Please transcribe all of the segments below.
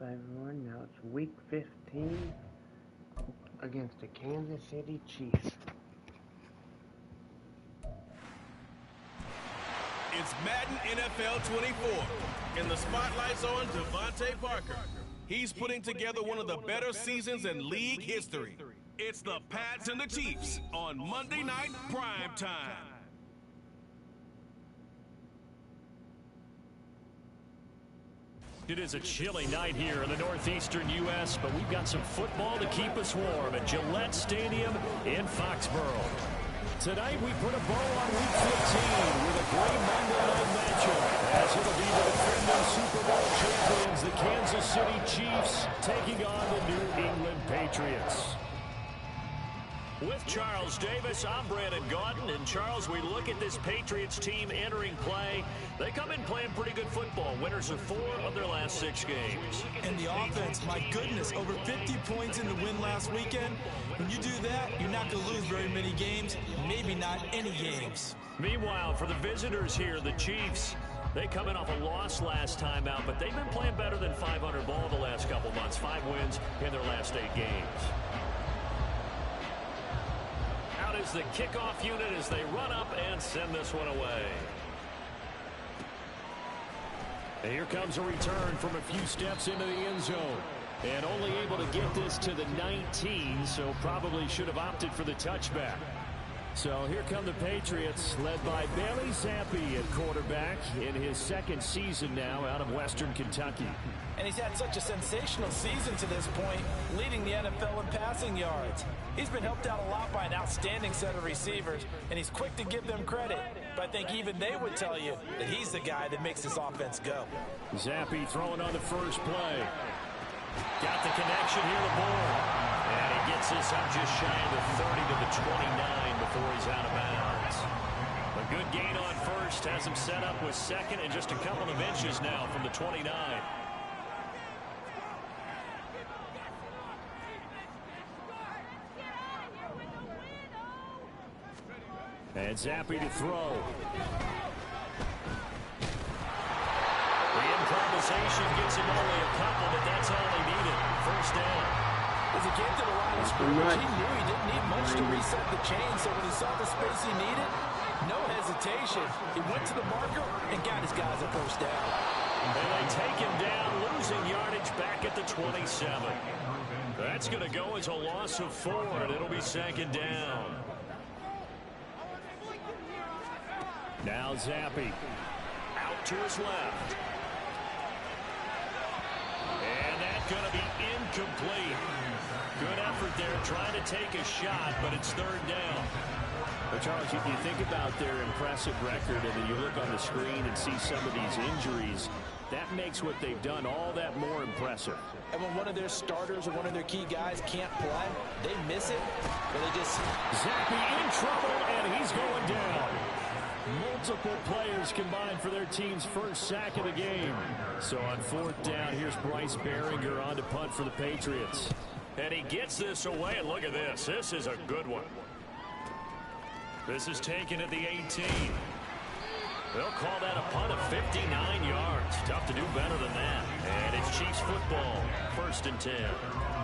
everyone? Now it's week 15 against the Kansas City Chiefs. It's Madden NFL 24, and the spotlight's on Devontae Parker. He's putting together one of the better seasons in league history. It's the Pats and the Chiefs on Monday Night Prime Time. It is a chilly night here in the northeastern U.S., but we've got some football to keep us warm at Gillette Stadium in Foxborough. Tonight we put a bow on Week 15 with a great Monday night matchup, as it'll be the defending Super Bowl champions, the Kansas City Chiefs, taking on the New England Patriots. With Charles Davis, I'm Brandon Gaudin. And Charles, we look at this Patriots team entering play. They come in playing pretty good football. Winners of 4 of their last 6 games. And the offense, my goodness, over 50 points in the win last weekend. When you do that, you're not going to lose very many games, maybe not any games. Meanwhile, for the visitors here, the Chiefs, they come in off a loss last time out, but they've been playing better than 500 ball the last couple months. 5 wins in their last 8 games. Is the kickoff unit as they run up and send this one away. And here comes a return from a few steps into the end zone. And only able to get this to the 19, so probably should have opted for the touchback. So here come the Patriots, led by Bailey Zappi at quarterback in his 2nd season now out of Western Kentucky. And he's had such a sensational season to this point, leading the NFL in passing yards. He's been helped out a lot by an outstanding set of receivers, and he's quick to give them credit. But I think even they would tell you that he's the guy that makes this offense go. Zappi throwing on the first play. Got the connection here to Moore. And he gets this up just shy of the 30 to the 29 before he's out of bounds. A good gain on first has him set up with 2nd and just a couple of inches now from the 29. And Zappi to throw. The improvisation gets him only a couple, but that's all he needed. First down. As he came to the line of scrimmage, he knew he didn't need much to reset the chain, so when he saw the space he needed, no hesitation. He went to the marker and got his guys a first down. And they take him down, losing yardage back at the 27. That's going to go as a loss of 4, and it'll be 2nd down. Now Zappi out to his left. And that's going to be incomplete. Good effort there trying to take a shot, but it's 3rd down. Well, Charles, you think about their impressive record, and then you look on the screen and see some of these injuries. That makes what they've done all that more impressive. And when one of their starters or one of their key guys can't play, they miss it, or they just... Zappi in trouble, and he's going down. Multiple players combined for their team's first sack of the game. So on 4th down, here's Bryce Behringer on to punt for the Patriots. And he gets this away, and look at this. This is a good one. This is taken at the 18. They'll call that a punt of 59 yards. Tough to do better than that. And it's Chiefs football, 1st and 10.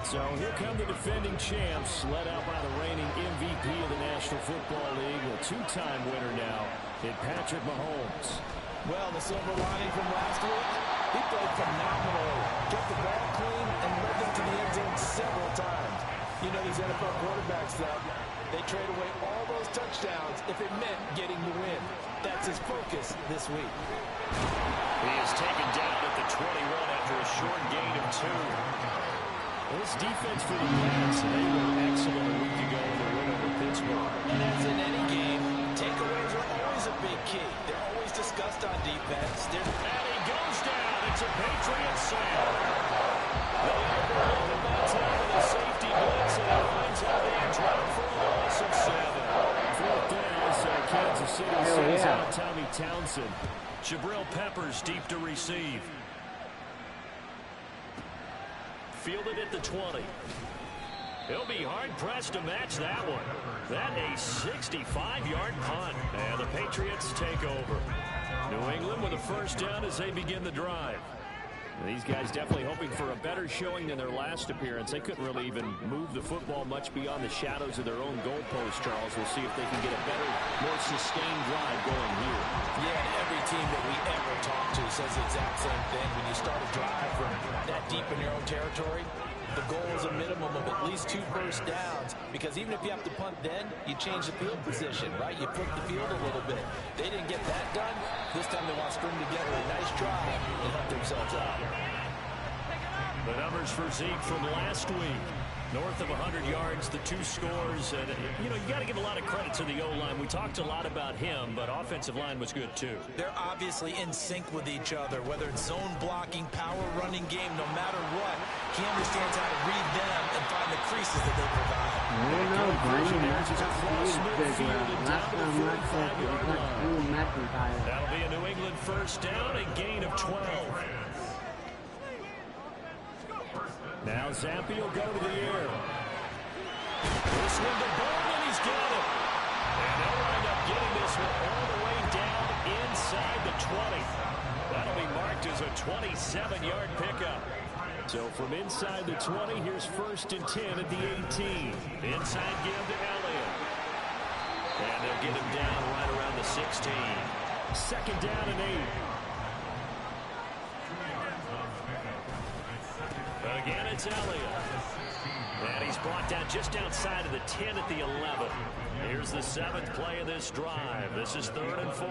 So here come the defending champs, led out by the reigning MVP of the National Football League, a 2-time winner now in Patrick Mahomes. Well, the silver lining from last week, he played phenomenally. Kept the ball clean and led them to the end zone several times. You know these NFL quarterbacks, though, they trade away all those touchdowns if it meant getting the win. That's his focus this week. He is taken down at the 21 after a short gain of 2. This defense for the Pats, they were excellent a week ago in the win over Pittsburgh. And as in any game, takeaways are always a big key. They're always discussed on defense. And he goes down. It's a Patriots sack. They overlook the Montana, the safety blitz, and it finds out they drop for a loss of 7. 4th down, so Kansas City sends out Tommy Townsend. Jabril Peppers deep to receive. Fielded at the 20. He'll be hard-pressed to match that one. That a 65-yard punt. And the Patriots take over. New England with a first down as they begin the drive. These guys definitely hoping for a better showing than their last appearance. They couldn't really even move the football much beyond the shadows of their own goalpost, Charles. We'll see if they can get a better, more sustained drive going here. Yeah, and every team that we ever talk to says the exact same thing. When you start a drive from that deep in your own territory, the goal is a minimum of at least 2 first downs, because even if you have to punt then, you change the field position, right? You flip the field a little bit. They didn't get that done. This time they want to string together a nice drive and help themselves out. The numbers for Zeke from last week. North of 100 yards, the 2 scores. And, you got to give a lot of credit to the O-line. We talked a lot about him, but offensive line was good, too. They're obviously in sync with each other, whether it's zone blocking, power running game, no matter what. He understands how to read them and find the creases that they provide. That'll be a New England first down, a gain of 12. Now Zampi will go to the air. This one to Bowman, and he's got it. And they'll wind up getting this one all the way down inside the 20. That'll be marked as a 27-yard pickup. So from inside the 20, here's 1st and 10 at the 18. Inside give to Elliott. And they'll get him down right around the 16. 2nd down and 8. Again, it's Elliott. And he's brought down just outside of the 10 at the 11. Here's the 7th play of this drive. This is 3rd and 4.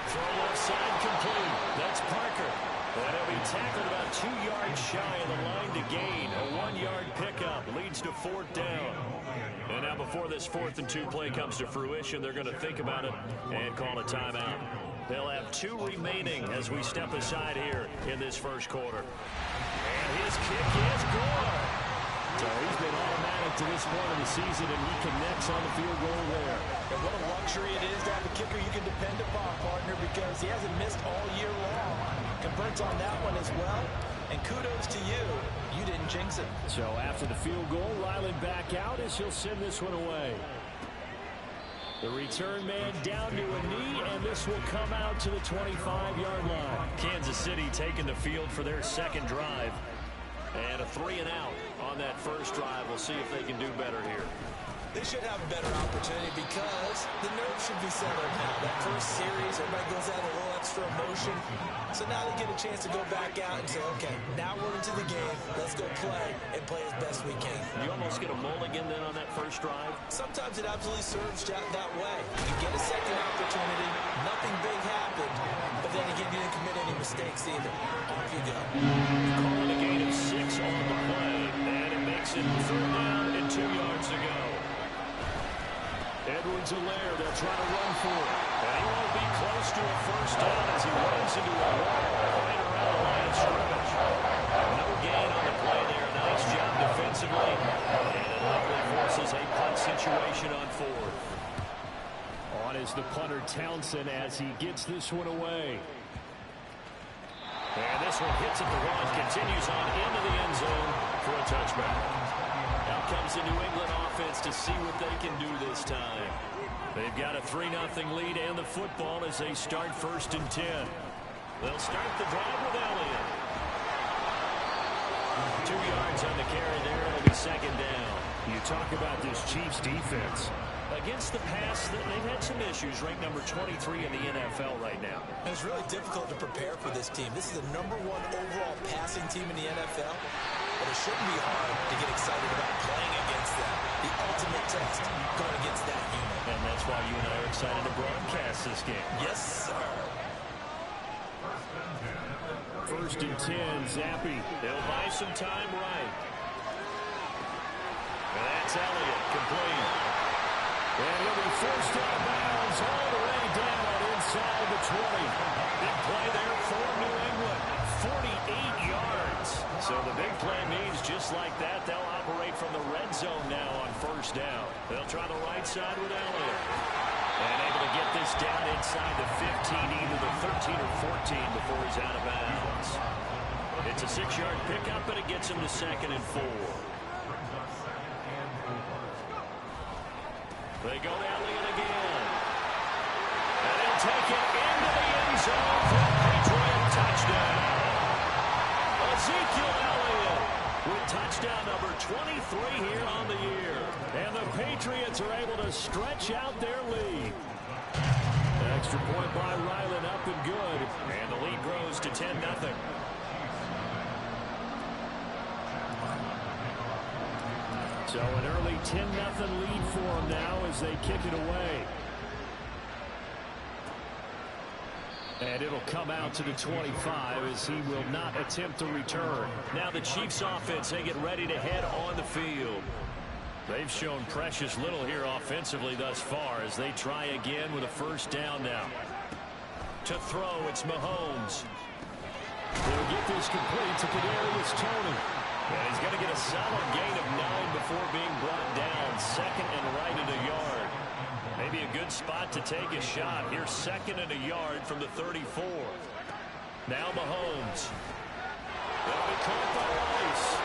Throw left side complete. That's Parker. And he'll be tackled about 2 yards shy of the line to gain. A 1-yard pickup leads to 4th down. And now before this 4th and 2 play comes to fruition, they're going to think about it and call a timeout. They'll have 2 remaining as we step aside here in this first quarter. And his kick is good. So he's been automatic to this point of the season, and he connects on the field goal there. And what a luxury it is to have a kicker you can depend upon, partner, because he hasn't missed all year long. Converts on that one as well. And kudos to you. You didn't jinx it. So after the field goal, Ryland back out as he'll send this one away. The return man down to a knee, and this will come out to the 25-yard line. Kansas City taking the field for their 2nd drive. And a 3-and-out on that first drive. We'll see if they can do better here. They should have a better opportunity because the nerves should be settled now. That first series, everybody goes out a little extra emotion. So now they get a chance to go back out and say, okay, now we're into the game. Let's go play and play as best we can. You almost get a mulligan then on that first drive? Sometimes it absolutely serves that way. You get a second opportunity, nothing big happened, but then again, you didn't commit any mistakes either. Off you go. Calling a gain of 6 on the play, and it makes it 3rd down and 2 yards to go. Edwards-Helaire, they'll try to run for it. And he won't be close to a first down as he runs into a wall right around the line of scrimmage. No gain on the play there. Nice job defensively. And it likely forces a punt situation on 4th. On is the punter Townsend as he gets this one away. And this one hits at the 1, continues on into the end zone for a touchback. Out comes the New England offense to see what they can do this time. They've got a 3-0 lead and the football as they start 1st and 10. They'll start the drive with Elliott. 2 yards on the carry there. It'll be 2nd down. You talk about this Chiefs defense. Against the pass, they've had some issues. Ranked number 23 in the NFL right now. And it's really difficult to prepare for this team. This is the #1 overall passing team in the NFL. But it shouldn't be hard to get excited about playing against them. The ultimate test going against that unit. And that's why you and I are excited to broadcast this game. Yes, sir. 1st and 10, Zampi. They'll buy some time right. And that's Elliott, complete. And he'll be forced out of bounds all the way down inside the 20. Big play there for New England. 48 yards. So the big play means just like that, they'll operate from the red zone now on 1st down. They'll try the right side with Elliott. And able to get this down inside the 15, either the 13 or 14 before he's out of bounds. It's a 6-yard pickup, but it gets him to 2nd and 4. They go to Elliott again. And he'll take Ezekiel Elliott with touchdown number 23 here on the year. And the Patriots are able to stretch out their lead. Extra point by Ryland, up and good. And the lead grows to 10-0. So an early 10-0 lead for them now as they kick it away. And it'll come out to the 25 as he will not attempt to return. Now the Chiefs offense, they get ready to head on the field. They've shown precious little here offensively thus far as they try again with a first down now. To throw, it's Mahomes. They'll get this complete to Kadarius Toney. And he's going to get a solid gain of 9 before being brought down. Second and right at a yard. Maybe a good spot to take a shot. Here's second and a yard from the 34. Now Mahomes. That'll be caught by Rice.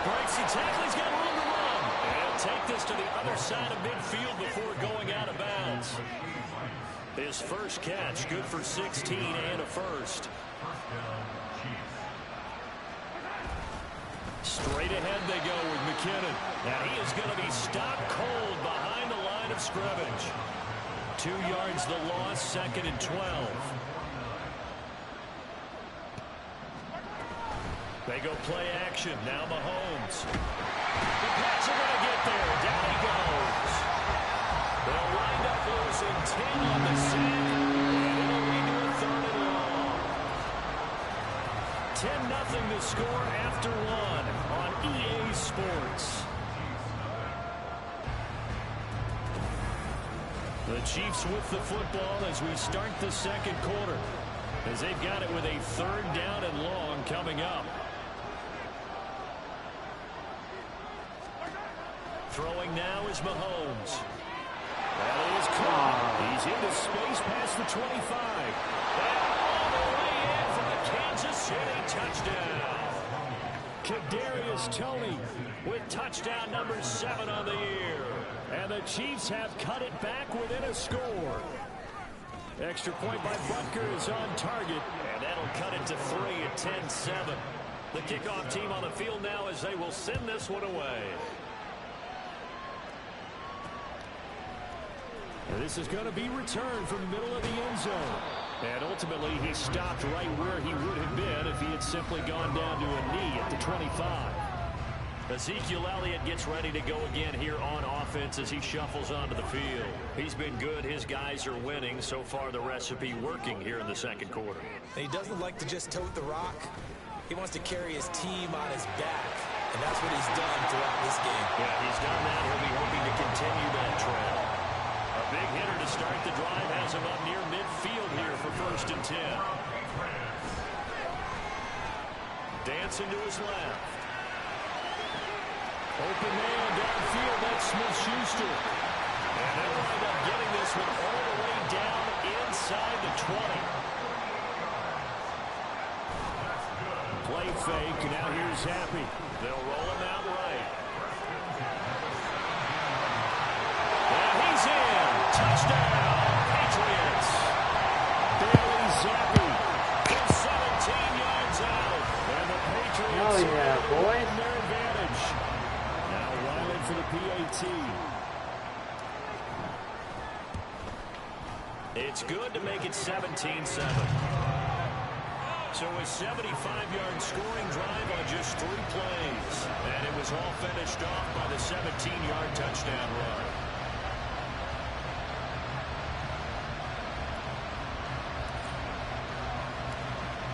Breaks the tackle. He's got room to run. And he'll take this to the other side of midfield before going out of bounds. His first catch, good for 16 and a first. Straight ahead they go with McKinnon. And he is going to be stopped cold behind the line of scrimmage. 2 yards the loss, second and 12. They go play action. Now Mahomes. The Pats are going to get there. Down he goes. They'll wind up losing 10 on the sack. And it'll lead to a third and long. 10-0 to score after one on EA Sports. The Chiefs with the football as we start the second quarter, as they've got it with a third down and long coming up. Throwing now is Mahomes. That is caught. He's into space past the 25. And all the way in for the Kansas City touchdown. Kadarius Toney with touchdown number 7 on the year. And the Chiefs have cut it back within a score. Extra point by Butker is on target. And that'll cut it to 3 at 10-7. The kickoff team on the field now as they will send this one away. And this is going to be returned from the middle of the end zone. And ultimately, he stopped right where he would have been if he had simply gone down to a knee at the 25. Ezekiel Elliott gets ready to go again here on offense as he shuffles onto the field. He's been good. His guys are winning. So far, the recipe working here in the second quarter. He doesn't like to just tote the rock. He wants to carry his team on his back. And that's what he's done throughout this game. Yeah, he's done that. He'll be hoping to continue that trend. A big hitter to start the drive has him up near midfield here for first and 10. Dancing to his left. Open man downfield, that's Smith-Schuster. And they wind up getting this one all the way down inside the 20. Play fake, and now here's Happy. They'll roll him out right. And he's in. Touchdown, Patriots. Bailey Zappi is 17 yards out. And the Patriots Oh yeah, boys. their advantage. Now Ryland for the PAT. It's good to make it 17-7. So a 75-yard scoring drive on just 3 plays. And it was all finished off by the 17-yard touchdown run.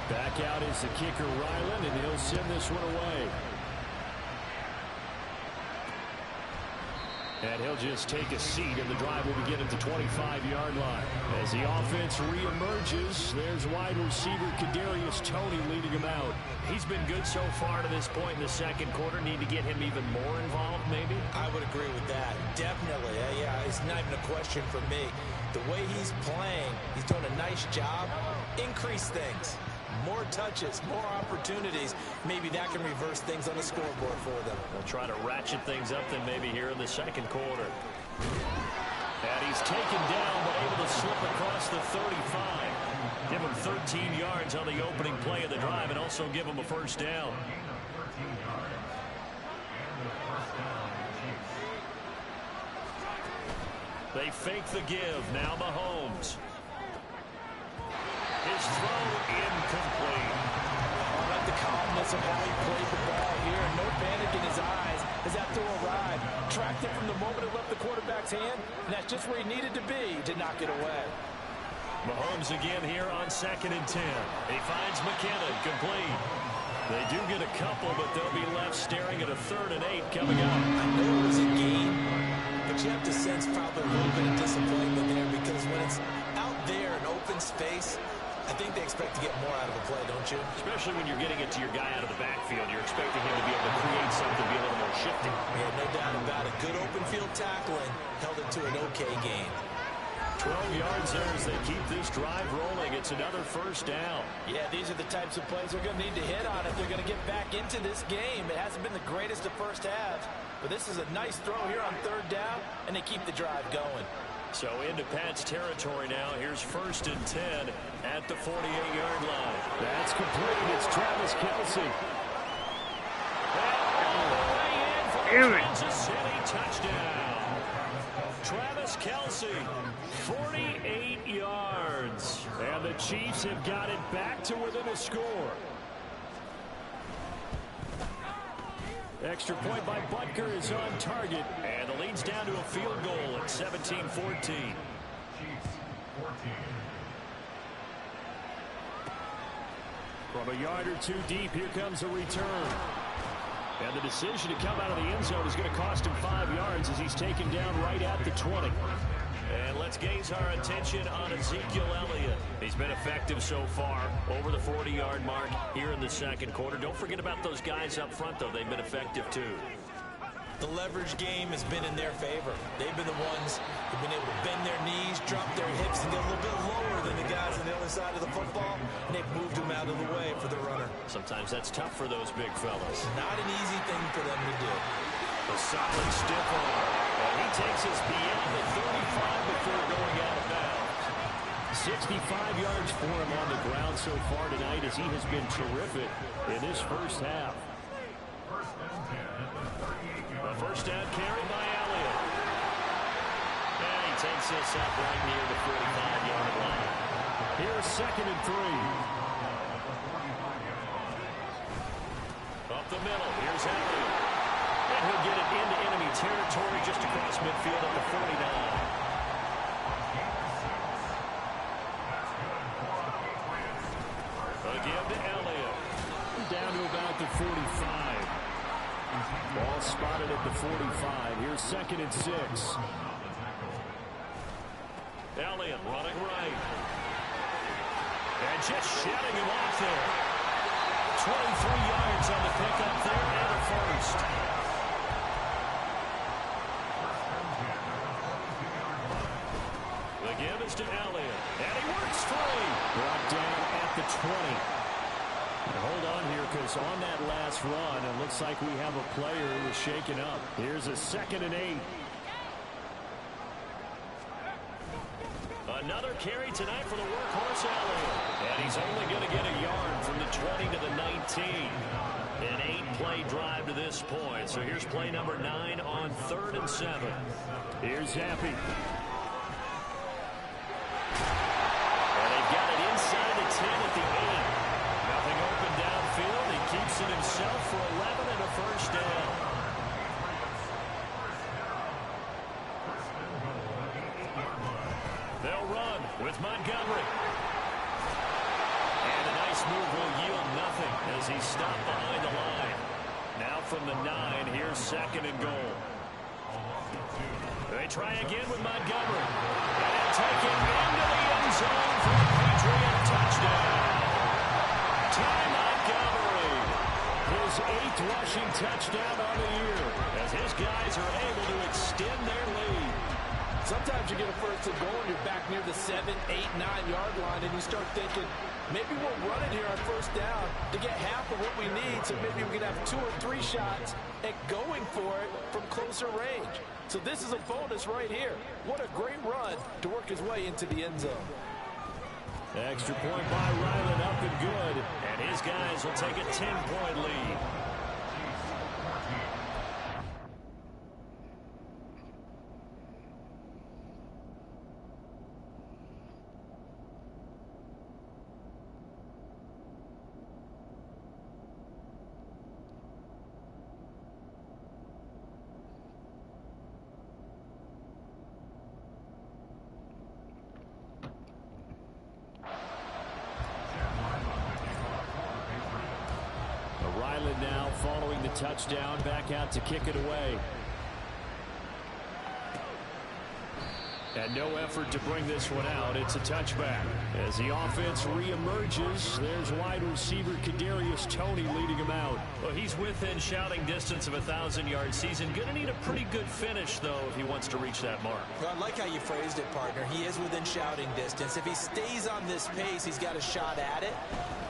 Back out is the kicker, Ryland, and he'll send this one away. And he'll just take a seat, and the drive will begin at the 25-yard line. As the offense reemerges, there's wide receiver Kadarius Toney leading him out. He's been good so far to this point in the second quarter. Need to get him even more involved, maybe? I would agree with that. Definitely. Yeah, it's not even a question for me. The way he's playing, he's doing a nice job. Increase things. More touches, more opportunities. Maybe that can reverse things on the scoreboard for them. They'll try to ratchet things up then maybe here in the second quarter. And he's taken down but able to slip across the 35. Give them 13 yards on the opening play of the drive and also give them a first down. They fake the give. Now Mahomes. His throw incomplete. I like the calmness of how he played the ball here. No panic in his eyes as that throw arrived. Tracked it from the moment it left the quarterback's hand, and that's just where he needed to be to knock it away. Mahomes again here on 2nd and 10. He finds McKinnon, complete. They do get a couple, but they'll be left staring at a 3rd and 8 coming up. I know it was a game, but you have to sense probably a little bit of disappointment there because when it's out there in open space, I think they expect to get more out of a play, don't you? Especially when you're getting it to your guy out of the backfield. You're expecting him to be able to create something, be a little more shifty. Yeah, no doubt about it. Good open field tackling held it to an okay game. 12 yards there as they keep this drive rolling. It's another first down. Yeah, these are the types of plays they're going to need to hit on if they're going to get back into this game. It hasn't been the greatest of first halves, but this is a nice throw here on 3rd down, and they keep the drive going. So into Pat's territory now. Here's 1st and 10 at the 48-yard line. That's complete. It's Travis Kelce. All the way in for the Kansas City touchdown. Travis Kelce, 48 yards. And the Chiefs have got it back to within a score. Extra point by Butker is on target. And the lead's down to a field goal at 17-14. From a yard or two deep, here comes a return. And the decision to come out of the end zone is going to cost him 5 yards as he's taken down right at the 20. And let's gaze our attention on Ezekiel Elliott. He's been effective so far over the 40-yard mark here in the 2nd quarter. Don't forget about those guys up front, though. They've been effective, too. The leverage game has been in their favor. They've been the ones who've been able to bend their knees, drop their hips, and get a little bit lower than the guys on the other side of the football, and they've moved them out of the way for the runner. Sometimes that's tough for those big fellas. Not an easy thing for them to do. A solid stiff arm. And he takes us beyond the 35 before going out of bounds. 65 yards for him on the ground so far tonight as he has been terrific in this first half. A first down carry by Elliott. And he takes us up right near the 45-yard line. Here's 2nd and 3. Up the middle, here's Elliott. And he'll get it into enemy territory just across midfield at the 49. Again to Elliott. Down to about the 45. Ball spotted at the 45. Here's 2nd and 6. Elliott running right. And just shutting him off there. 23 yards on the pickup there and a first. The give is to Elliott. And he works free. Brought down at the 20. And hold on here because on that last run, it looks like we have a player who is shaken up. Here's a 2nd and 8. Another carry tonight for the workhorse Elliott. And he's only going to get a yard from the 20 to the 19. An 8-play drive to this point. So here's play number 9 on 3rd and 7. Here's Happy. And they've got it inside the 10 at the 8. Nothing open downfield. He keeps it himself for 11 and a first down. They'll run with Montgomery. And a nice move will yield nothing as he's stopped behind the line. Now from the 9, here's 2nd and goal. They try again with Montgomery. And take it into the end zone for the Patriot touchdown. Ty Montgomery, his 8th rushing touchdown on the year, as his guys are able to extend their lead. Sometimes you get a first and goal and you're back near the 7, 8, 9-yard line, and you start thinking, maybe we'll run it here on first down to get half of what we need, so maybe we can have 2 or 3 shots at going for it from closer range. So this is a bonus right here. What a great run to work his way into the end zone. Extra point by Ryland, up and good. And his guys will take a 10-point lead. Ryland now following the touchdown, back out to kick it away. And no effort to bring this one out. It's a touchback. As the offense reemerges, there's wide receiver Kadarius Toney leading him out. Well, he's within shouting distance of a 1,000-yard season. Going to need a pretty good finish, though, if he wants to reach that mark. Well, I like how you phrased it, partner. He is within shouting distance. If he stays on this pace, he's got a shot at it.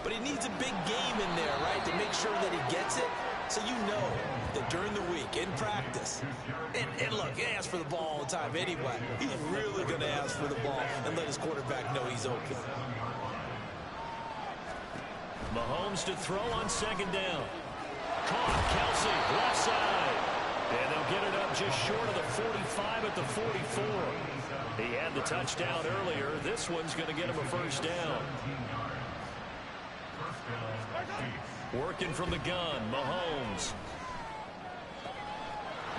But he needs a big game in there, right, to make sure that he gets it. So you know that during the week, in practice, and look, he asks for the ball all the time anyway. He's really going to ask for the ball and let his quarterback know he's open. Mahomes to throw on second down. Caught, Kelsey, left side. And they'll get it up just short of the 45 at the 44. He had the touchdown earlier. This one's going to get him a first down. Working from the gun, Mahomes.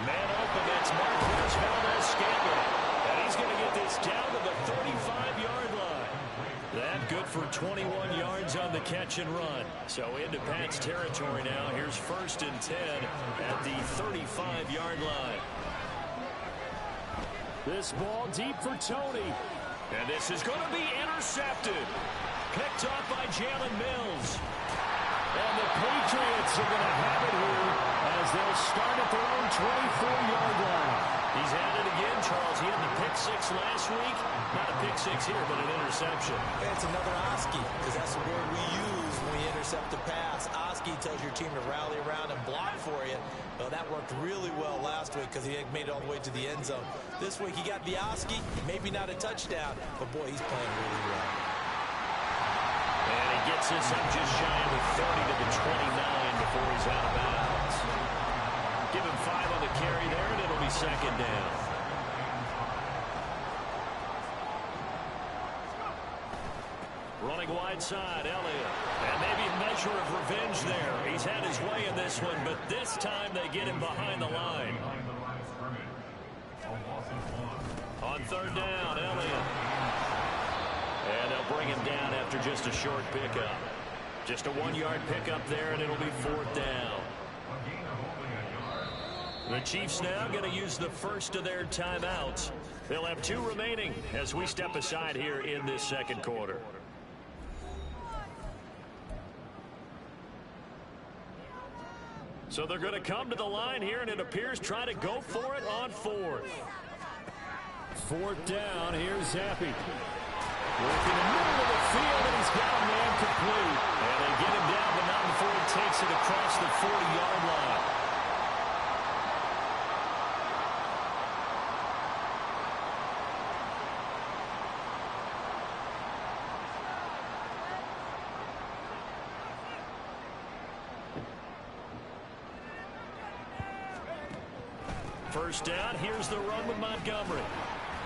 Man open, that's Marquez Valdez-Scantling. And he's going to get this down to the 35-yard line. That good for 21 yards on the catch and run. So into Pat's territory now. Here's 1st and 10 at the 35-yard line. This ball deep for Toney. And this is going to be intercepted. Picked off by Jalen Mills. And the Patriots are going to have it here as they'll start at their own 24-yard line. He's at it again, Charles. He had the pick six last week. Not a pick six here, but an interception. It's another Oski, because that's the word we use when we intercept a pass. Oski tells your team to rally around and block for you. Well, that worked really well last week because he made it all the way to the end zone. This week he got the Oski, maybe not a touchdown, but boy, he's playing really well. And he gets this up just shy of the 30 to the 29 before he's out of bounds. Give him 5 on the carry there, and it'll be second down. Running wide side, Elliott. And maybe a measure of revenge there. He's had his way in this one, but this time they get him behind the line. On 3rd down, Elliott. And they'll bring him down after just a short pickup. Just a 1-yard pickup there, and it'll be 4th down. The Chiefs now going to use the first of their timeouts. They'll have 2 remaining as we step aside here in this second quarter. So they're going to come to the line here, and it appears try to go for it on 4th. 4th down, here's Zappi. Working the middle of the field, and he's got a man complete. And they get him down, but not before he takes it across the 40-yard line. First down, here's the run with Montgomery.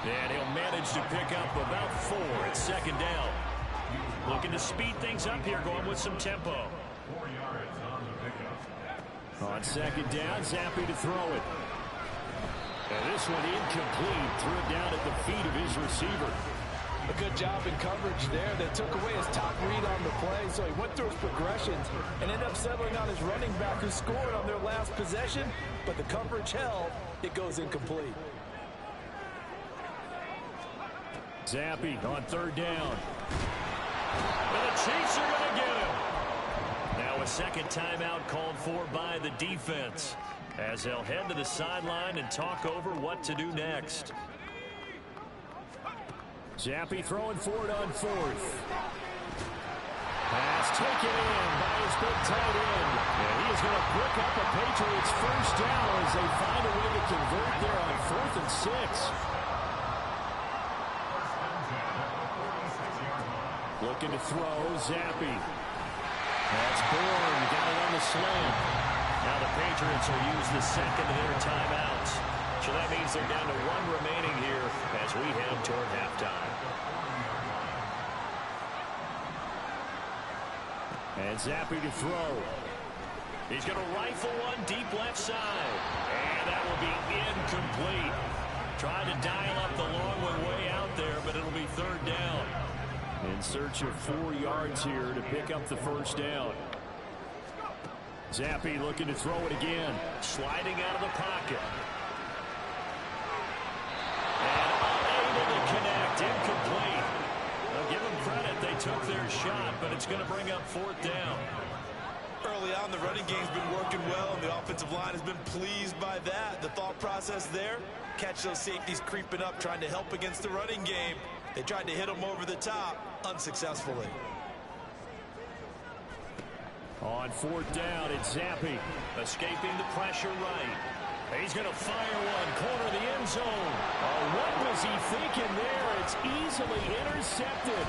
And he'll manage to pick up about 4 at second down. Looking to speed things up here, going with some tempo. On second down, Zappi to throw it. And this one incomplete. Threw it down at the feet of his receiver. A good job in coverage there. They took away his top read on the play, so he went through his progressions and ended up settling on his running back who scored on their last possession, but the coverage held. It goes incomplete. Zappi on 3rd down. And the Chiefs are going to get him. Now a second timeout called for by the defense as they'll head to the sideline and talk over what to do next. Zappi throwing for it on 4th. Pass taken in by his big tight end. And he is going to pick up a Patriots first down as they find a way to convert there on 4th and 6. looking to throw. Zappi. That's Bourne. Got it on the slant. Now the Patriots will use the second of their timeouts. So that means they're down to one remaining here as we head toward halftime. And Zappi to throw. He's going to rifle one deep left side. And that will be incomplete. Trying to dial up the long one way out there, but it'll be third down. In search of 4 yards here to pick up the first down. Zappi looking to throw it again. Sliding out of the pocket. And unable to connect. Incomplete. I'll give them credit. They took their shot, but it's going to bring up fourth down. Early on, the running game's been working well, and the offensive line has been pleased by that. The thought process there, catch those safeties creeping up, trying to help against the running game. They tried to hit them over the top, unsuccessfully. On fourth down, it's Zappi. Escaping the pressure right. He's going to fire one, corner of the end zone. Oh, what was he thinking there? It's easily intercepted.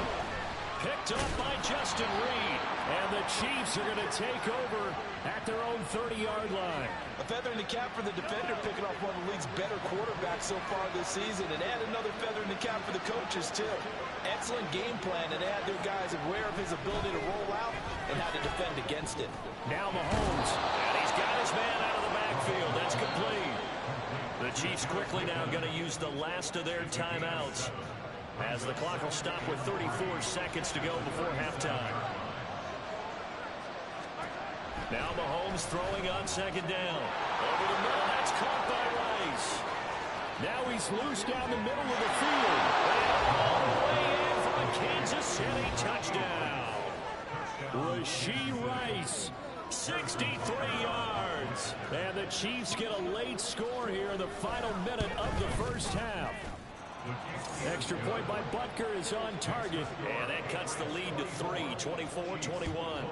Picked up by Justin Reed. And the Chiefs are going to take over at their own 30-yard line. A feather in the cap for the defender, picking off one of the league's better quarterbacks so far this season. And add another feather in the cap for the coaches, too. Excellent game plan, and they had their guys aware of his ability to roll out and how to defend against it. Now Mahomes. And he's got his man out of the backfield. That's complete. The Chiefs quickly now going to use the last of their timeouts, as the clock will stop with 34 seconds to go before halftime. Now Mahomes throwing on second down. Over the middle, that's caught by Rice. Now he's loose down the middle of the field. And all the way in for a Kansas City touchdown. Rashee Rice, 63 yards. And the Chiefs get a late score here in the final minute of the first half. Extra point by Butker is on target. And that cuts the lead to 3, 24-21.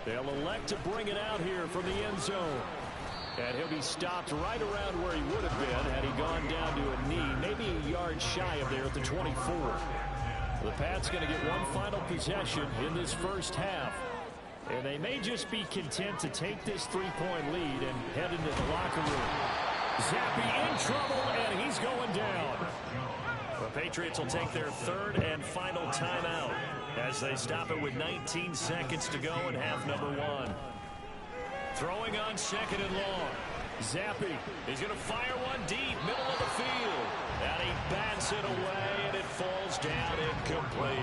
They'll elect to bring it out here from the end zone. And he'll be stopped right around where he would have been had he gone down to a knee, maybe a yard shy of there at the 24. The Pats going to get one final possession in this first half. And they may just be content to take this 3-point lead and head into the locker room. Zappi in trouble, and he's going down. The Patriots will take their third and final timeout as they stop it with 19 seconds to go in half number 1. Throwing on second and long. Zappi is going to fire one deep, middle of the field. And he bats it away, and it falls down incomplete.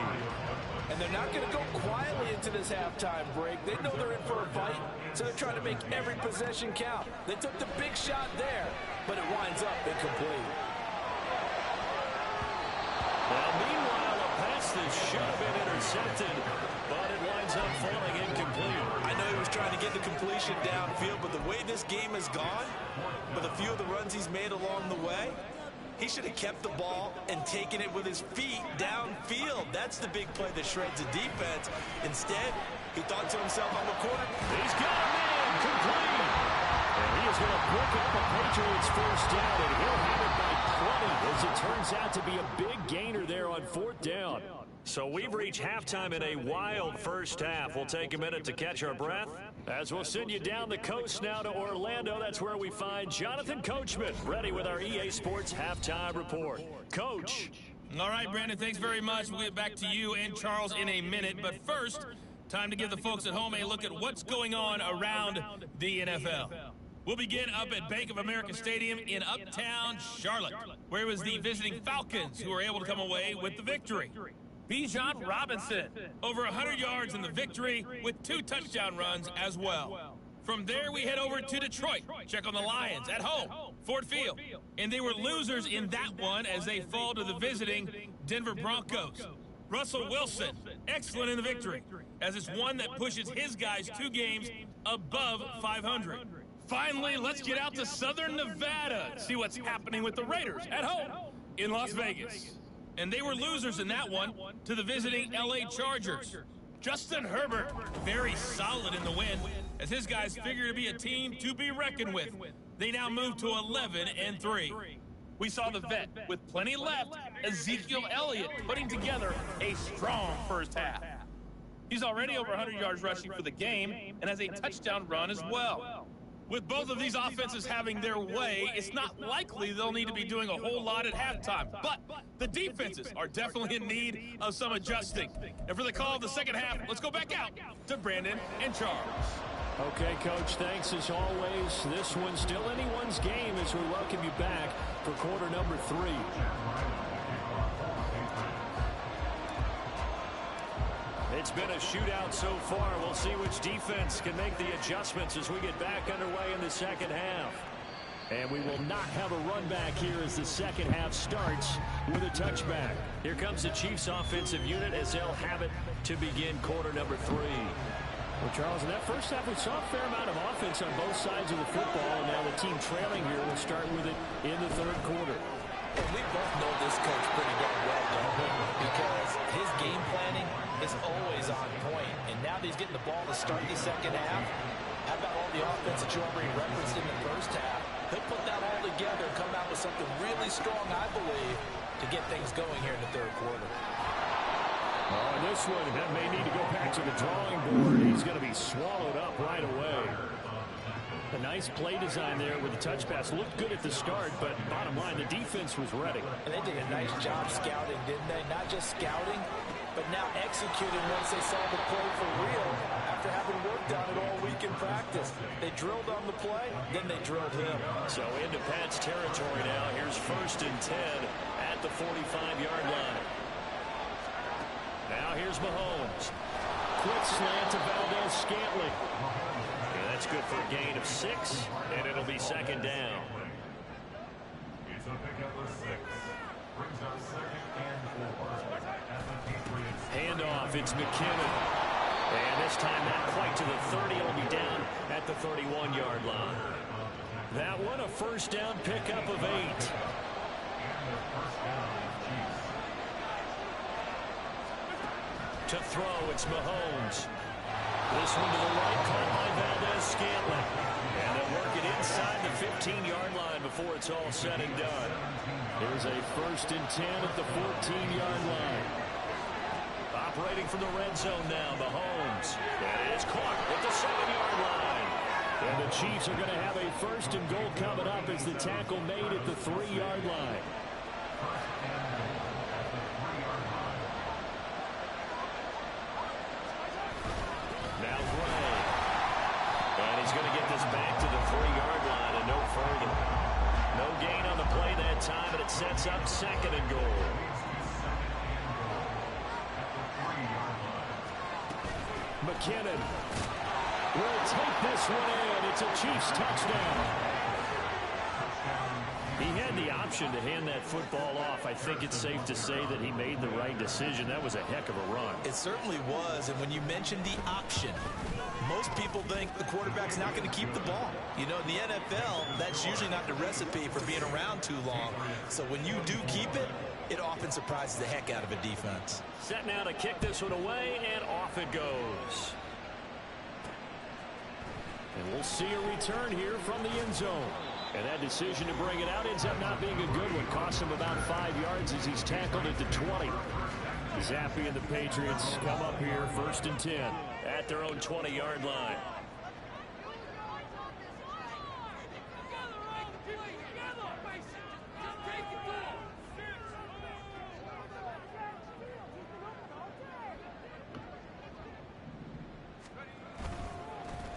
And they're not going to go quietly into this halftime break. They know they're in for a fight, so they're trying to make every possession count. They took the big shot there, but it winds up incomplete. Now, meanwhile, a pass that should have been intercepted, but it winds up falling incomplete. I know he was trying to get the completion downfield, but the way this game has gone, with a few of the runs he's made along the way, he should have kept the ball and taken it with his feet downfield. That's the big play that shreds the defense. Instead, he thought to himself, I'm a quarterback. He's got a man complete. And he is going to pick up a Patriots first down, and he'll have it by 20, as it turns out to be a big gainer there on fourth down. So we've reached halftime in a wild first half. We'll take a minute to catch our breath as we'll send you down the coast now to Orlando. That's where we find Jonathan Coachman, ready with our EA Sports halftime report. Coach. All right, Brandon, thanks very much. We'll get back to you and Charles in a minute. But first, time to give the folks at home a look at what's going on around the NFL. We'll begin up at Bank of America Stadium in Uptown Charlotte, where it was the visiting Falcons who were able to come away with the victory. Bijan Robinson, over 100 yards in the victory with 2 touchdown runs as well. From there, we head over to Detroit. Check on the Lions at home, Ford Field. And they were losers in that one as they fall to the visiting Denver Broncos. Russell Wilson, excellent in the victory, as it's one that pushes his guys 2 games above 500. Finally, let's get out to Southern Nevada, see what's happening with the Raiders at home in Las Vegas. And they were losers in that one to the visiting LA Chargers. Justin Herbert, very solid in the win, as his guys figure to be a team to be reckoned with. They now move to 11-3. We saw the vet with plenty left, Ezekiel Elliott, putting together a strong first half. He's already over 100 yards rushing for the game and has a touchdown run as well. With both of these offenses having their way, it's not likely they'll need to be doing a whole lot at halftime. But the defenses are definitely in need of some adjusting. And for the call of the second half, let's go back out to Brandon and Charles. Okay, Coach, thanks as always. This one's still anyone's game as we welcome you back for quarter number 3. It's been a shootout so far. We'll see which defense can make the adjustments as we get back underway in the second half. And we will not have a run back here as the second half starts with a touchback. Here comes the Chiefs offensive unit as they'll have it to begin quarter number 3. Well, Charles, in that first half, we saw a fair amount of offense on both sides of the football, and now the team trailing here will start with it in the third quarter. And we both know this coach pretty darn well, don't we? Because his game planning is always on point, and now that he's getting the ball to start the second half, how about all the offense that you already referenced in the first half? He'll put that all together and come out with something really strong, I believe, to get things going here in the third quarter. Oh, and this one, that may need to go back to the drawing board. He's going to be swallowed up right away. A nice play design there with the touch pass. Looked good at the start, but bottom line, the defense was ready. And they did a nice job scouting, didn't they? Not just scouting, but now executing once they saw the play for real after having worked on it all week in practice. They drilled on the play, then they drilled him. So into Pat's territory now. Here's 1st and 10 at the 45-yard line. Now here's Mahomes. Quick slant to Valdez-Scantling. Yeah, that's good for a gain of 6, and it'll be second down. It's a pickup of 6. Brings up 2nd and 4. Handoff, it's McKinnon. And this time not quite to the 30. It'll be down at the 31-yard line. That one, a first down pickup of 8. To throw, it's Mahomes. This one to the right, caught by Valdez-Scantling. And they'll work it inside the 15-yard line before it's all said and done. Here's a 1st and 10 at the 14-yard line. Operating from the red zone now, Mahomes. And it's caught at the 7-yard line. And the Chiefs are going to have a 1st and goal coming up as the tackle made at the 3-yard line. Now Gray. And he's going to get this back to the 3-yard line and no further. No gain on the play that time, and it sets up 2nd and goal. McKinnon will take this one in. It's a Chiefs touchdown. He had the option to hand that football off. I think it's safe to say that he made the right decision. That was a heck of a run. It certainly was, and when you mentioned the option, most people think the quarterback's not going to keep the ball. You know, in the NFL, that's usually not the recipe for being around too long. So when you do keep it, it often surprises the heck out of a defense. Set now to kick this one away, and off it goes. And we'll see a return here from the end zone. And that decision to bring it out ends up not being a good one. Costs him about 5 yards as he's tackled at the 20. Zappi and the Patriots come up here 1st and 10 at their own 20-yard line.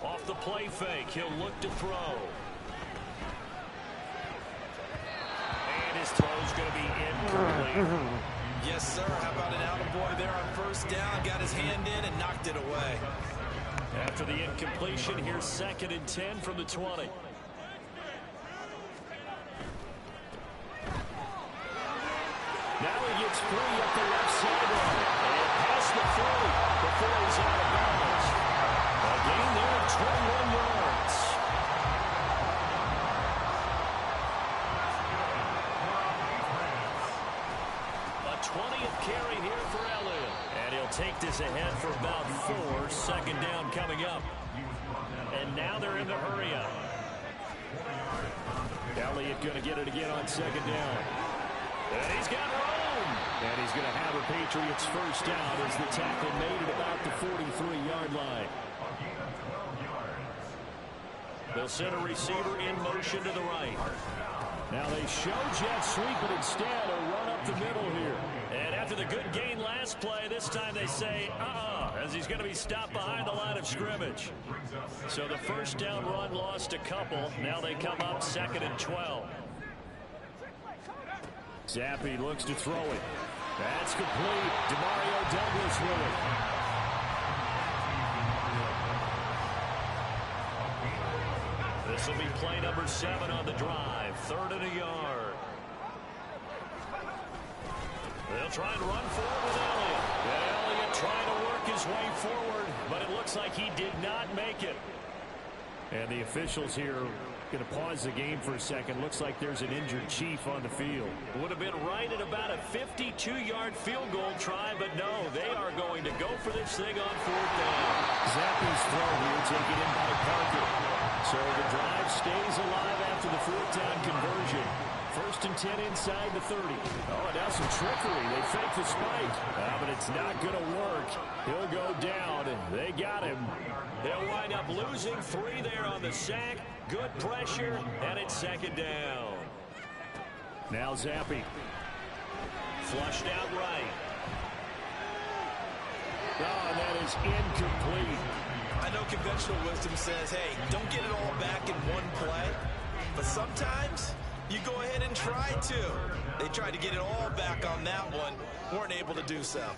Off the play fake, he'll look to throw. And his throw's going to be incomplete. Yes, sir. How about an attaboy there on 1st down? Got his hand in and knocked it away. After the incompletion, here's 2nd and 10 from the 20. Now he gets free up the left sideline. And past the 40 before he's out of bounds. A gain there of 21 yards. A 20th carry here for Elliott. And he'll take this ahead for about 4. 2nd down coming up. And now they're in the hurry up. Elliott going to get it again on second down. And he's got room. And he's going to have a Patriots first down as the tackle made at about the 43-yard line. They'll send a receiver in motion to the right. Now they show jet sweep, but instead a run up the middle here. And after the good gain last play, this time they say, as he's going to be stopped behind the line of scrimmage. So the first down run lost a couple. Now they come up 2nd and 12. Zappi looks to throw it. That's complete. Demario Douglas with it. This will be play number 7 on the drive. 3rd and a yard. They'll try and run forward with Elliott. And Elliott trying to work his way forward, but it looks like he did not make it. And the officials here going to pause the game for a second. Looks like there's an injured Chief on the field. Would have been right at about a 52-yard field goal try, but no, they are going to go for this thing on 4th down. Zappi's throw here taken in by Parker. So the drive stays alive after the 4th down conversion. 1st and 10 inside the 30. Oh, and now some trickery. They fake the spike. But it's not going to work. He'll go down. They got him. They'll wind up losing 3 there on the sack. Good pressure, and it's 2nd down. Now Zappi. Flushed out right. Oh, and that is incomplete. I know conventional wisdom says, hey, don't get it all back in one play. But sometimes you go ahead and try to. They tried to get it all back on that one. Weren't able to do so.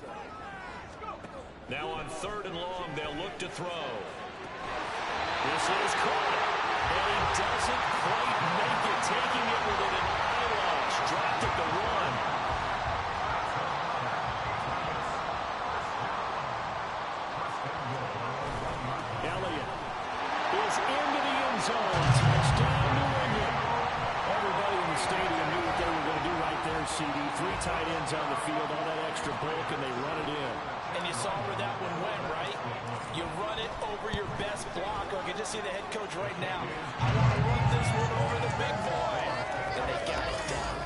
Now on 3rd and long, they'll look to throw. This is caught. And he doesn't quite make it, taking it within an eyelash. Dropped at the 1. Elliott is into the end zone. Touchdown, New England. Everybody in the stadium knew what they were going to do right there, CD. 3 tight ends on the field, all that extra bulk, and they run it in. And you saw where that one went, right? You run it over your best blocker. I can just see the head coach right now. I want to run this one over the big boy. And they got it done.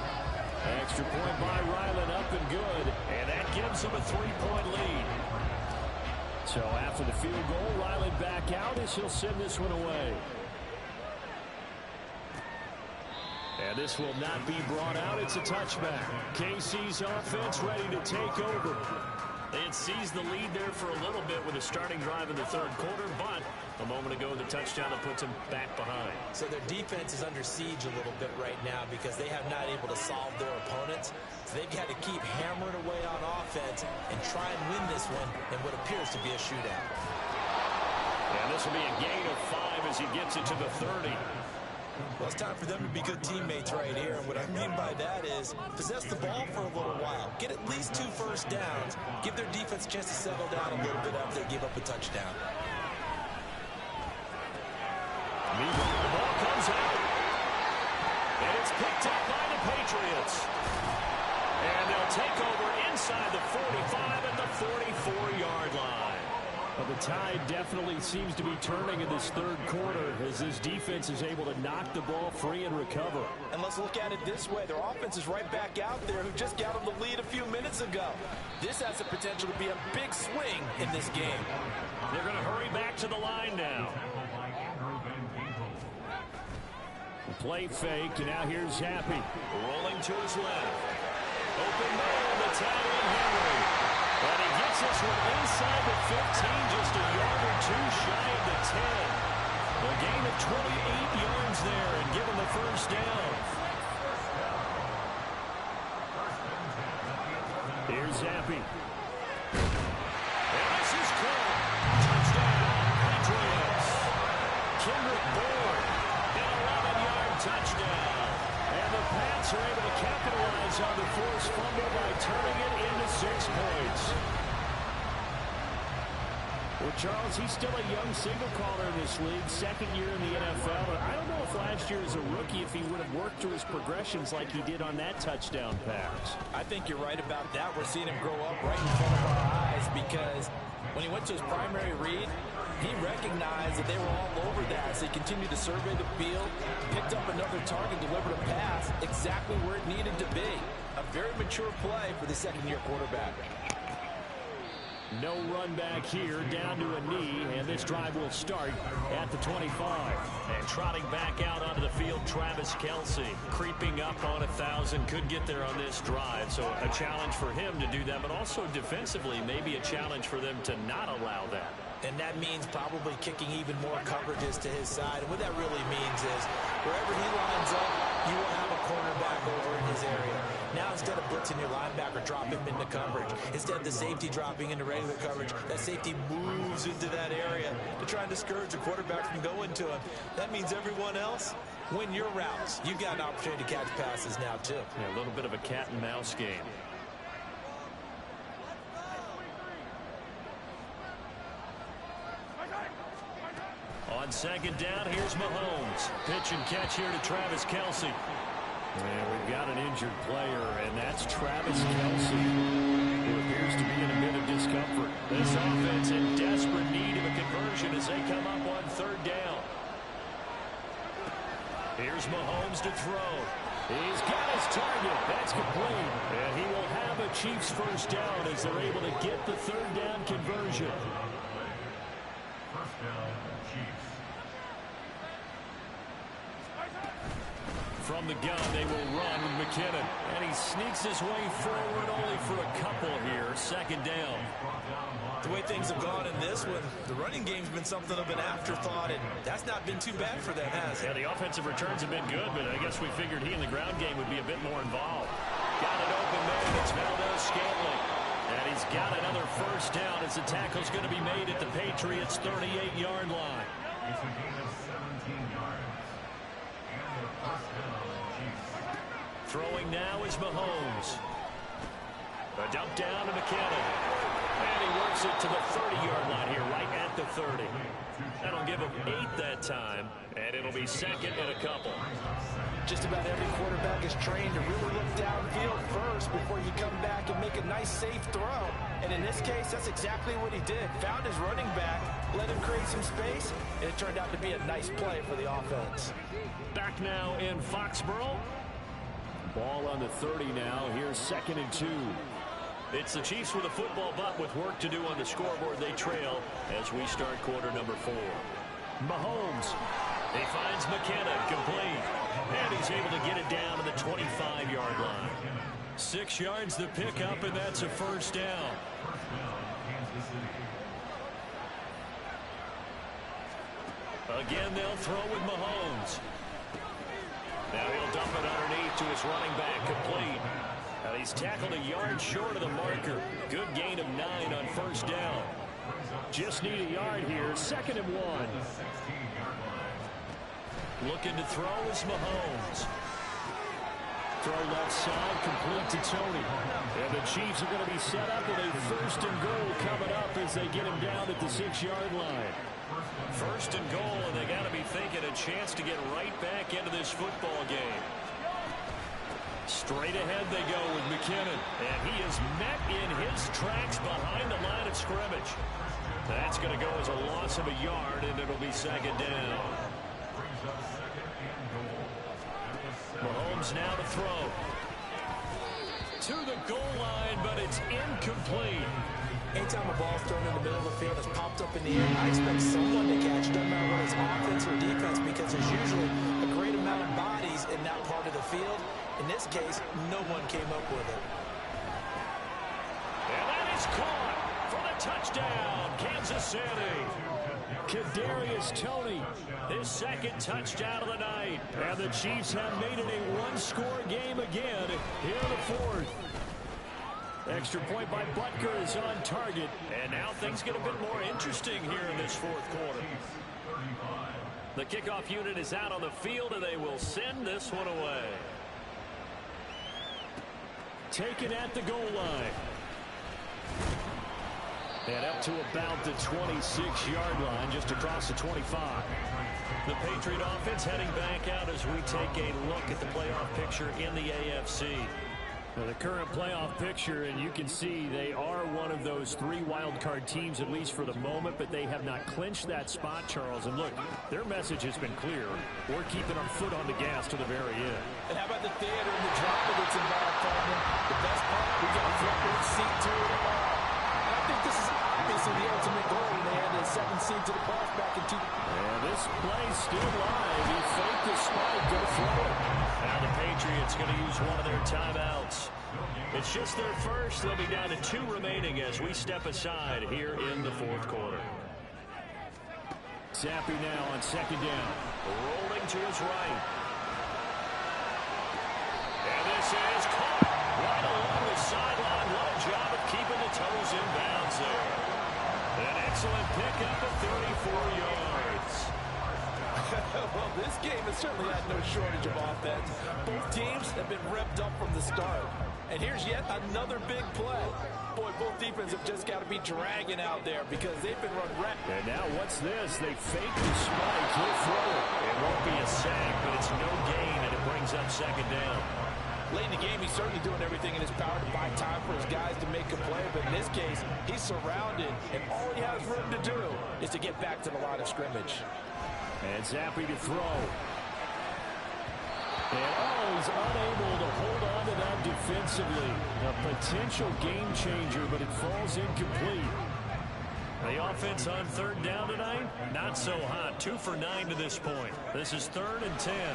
Extra point by Ryland, up and good. And that gives them a 3-point lead. So after the field goal, Ryland back out as he'll send this one away. And this will not be brought out. It's a touchback. KC's offense ready to take over. They had seized the lead there for a little bit with a starting drive in the 3rd quarter, but a moment ago the touchdown that puts them back behind. So their defense is under siege a little bit right now because they have not able to solve their opponents. So they've got to keep hammering away on offense and try and win this one in what appears to be a shootout. And this will be a gain of 5 as he gets it to the 30. Well, it's time for them to be good teammates right here. And what I mean by that is possess the ball for a little while. Get at least 2 first downs. Give their defense a chance to settle down a little bit after they give up a touchdown. Meanwhile, the ball comes out. And it's picked up by the Patriots. And they'll take over inside the 45 at the 44-yard line. Well, the tide definitely seems to be turning in this 3rd quarter as this defense is able to knock the ball free and recover. And let's look at it this way. Their offense is right back out there who just got them the lead a few minutes ago. This has the potential to be a big swing in this game. They're going to hurry back to the line now. Play fake, and now here's Zappi. Rolling to his left. Open man, the tight end Henry. And he gets this one inside the 15, just a yard or 2 shy of the 10. A gain of 28 yards there and give him the first down. Here's Zappi. And this is caught. Touchdown, Patriots. Kendrick Bourne, an 11-yard touchdown. And the Pats are able to capitalize on the forced fumble by turning it into 6 points. Well, Charles, he's still a young single caller in this league, 2nd year in the NFL. I don't know if last year as a rookie, if he would have worked through his progressions like he did on that touchdown pass. I think you're right about that. We're seeing him grow up right in front of our eyes because when he went to his primary read, He recognized that they were all over that, so he continued to survey the field, picked up another target, delivered a pass exactly where it needed to be. A very mature play for the second-year quarterback. No run back here, down to a knee, and this drive will start at the 25. And trotting back out onto the field, Travis Kelce, creeping up on 1,000, could get there on this drive. So a challenge for him to do that, but also defensively, maybe a challenge for them to not allow that. And that means probably kicking even more coverages to his side. And what that really means is wherever he lines up, you will have a cornerback over in his area. Now instead of blitzing your linebacker, drop him into coverage. Instead of the safety dropping into regular coverage, that safety moves into that area to try and discourage the quarterback from going to him. That means everyone else, win your routes. You've got an opportunity to catch passes now too. Yeah, a little bit of a cat and mouse game. On second down, here's Mahomes. Pitch and catch here to Travis Kelce. And we've got an injured player, and that's Travis Kelce, who appears to be in a bit of discomfort. This offense in desperate need of a conversion as they come up on third down. Here's Mahomes to throw. He's got his target. That's complete. And he will have a Chiefs first down as they're able to get the third down conversion. First down, Chiefs. From the gun, they will run with McKinnon. And he sneaks his way forward only for a couple here. Second down. The way things have gone in this one, the running game's been something of an afterthought, and that's not been too bad for them, has it? Yeah, the offensive returns have been good, but I guess we figured he in the ground game would be a bit more involved. Got an open man. It's Valdez-Scantling. And he's got another first down as the tackle's going to be made at the Patriots' 38-yard line. It's a gain of 17 yards. And the first down, Chiefs. Throwing now is Mahomes. A dump down to McKinnon. And he works it to the 30-yard line here, right at the 30. That'll give him 8 that time, and it'll be second and a couple. Just about every quarterback is trained to really look downfield first before you come back and make a nice, safe throw. And in this case, that's exactly what he did. Found his running back, let him create some space, and it turned out to be a nice play for the offense. Back now in Foxborough. Ball on the 30 now. Here's 2nd and 2. It's the Chiefs with a football, but with work to do on the scoreboard, they trail as we start quarter number 4. Mahomes. He finds McKinnon, complete. And he's able to get it down to the 25-yard line. 6 yards the pickup, and that's a first down. Again, they'll throw with Mahomes. Now he'll dump it underneath to his running back, complete. He's tackled a yard short of the marker. Good gain of 9 on first down. Just need a yard here. 2nd and 1. Looking to throw is Mahomes. Throw left side, complete to Tony. And the Chiefs are going to be set up with a 1st and goal coming up as they get him down at the 6-yard line. 1st and goal, and they got to be thinking a chance to get right back into this football game. Straight ahead they go with McKinnon. And he is met in his tracks behind the line of scrimmage. That's going to go as a loss of a yard, and it'll be 2nd down. Mahomes now to throw. To the goal line, but it's incomplete. Anytime a ball's thrown in the middle of the field, it's popped up in the air, I expect someone to catch, doesn't matter whether it's offense or defense, because there's usually a great amount of bodies in that part of the field. In this case, no one came up with it. And that is caught for the touchdown, Kansas City. Kadarius Toney, his 2nd touchdown of the night. And the Chiefs have made it a one-score game again here in the 4th. Extra point by Butker is on target. And now things get a bit more interesting here in this 4th quarter. The kickoff unit is out on the field, and they will send this one away. Taken at the goal line. And up to about the 26-yard line, just across the 25. The Patriot offense heading back out as we take a look at the playoff picture in the AFC. The current playoff picture, and you can see they are one of those 3 wild-card teams, at least for the moment, but they have not clinched that spot, Charles. And look, their message has been clear. We're keeping our foot on the gas to the very end. And how about the theater and the drama that's involved, Coleman? The best part, we got a front-row seat to it all. And I think this is obviously the ultimate goal when they added a 7th seed to the playoffs back in 2. And this play's still live. He faked the spike. Go throw it. Now the Patriots going to use one of their timeouts. It's just their first. They'll be down to 2 remaining as we step aside here in the 4th quarter. Zappi now on 2nd down. Rolling to his right. And this is caught right along the sideline. What a job of keeping the toes in bounds there. An excellent pickup of 34 yards. Well, this game has certainly had no shortage of offense. Both teams have been revved up from the start. And here's yet another big play. Boy, both defenses have just got to be dragging out there because they've been run rat. And now what's this? They fake the spike. He'll throw it. It won't be a sack, but it's no gain, and it brings up 2nd down. Late in the game, he's certainly doing everything in his power to buy time for his guys to make a play. But in this case, he's surrounded, and all he has room to do is to get back to the line of scrimmage. And Zappi to throw. And he's unable to hold on to that defensively. A potential game changer, but it falls incomplete. The offense on 3rd down tonight, not so hot. 2 for 9 to this point. This is 3rd and 10. And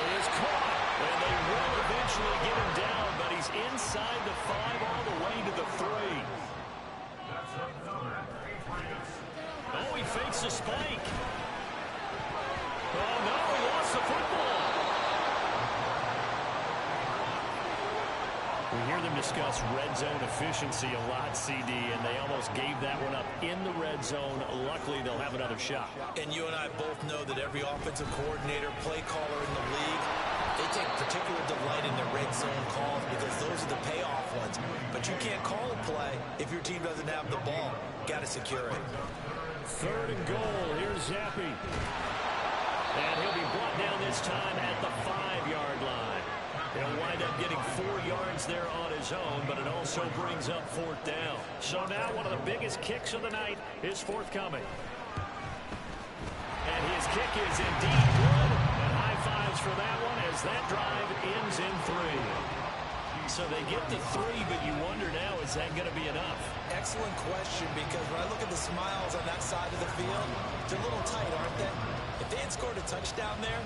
he is caught. And they will eventually get him down, but he's inside the 5 all the way to the 3. Oh, he fakes a spike. Oh, no, he lost the football. We hear them discuss red zone efficiency a lot, CD, and they almost gave that one up in the red zone. Luckily, they'll have another shot. And you and I both know that every offensive coordinator, play caller in the league, they take particular delight in their red zone calls because those are the payoff ones. But you can't call a play if your team doesn't have the ball. Got to secure it. 3rd and goal. Here's Zappi. And he'll be brought down this time at the 5-yard line. He'll wind up getting 4 yards there on his own, but it also brings up 4th down. So now one of the biggest kicks of the night is forthcoming. And his kick is indeed good. And high fives for that one as that drive ends in 3. So they get the 3, but you wonder now, is that going to be enough? Excellent question, because when I look at the smiles on that side of the field, they're a little tight, aren't they? If they had scored a touchdown there,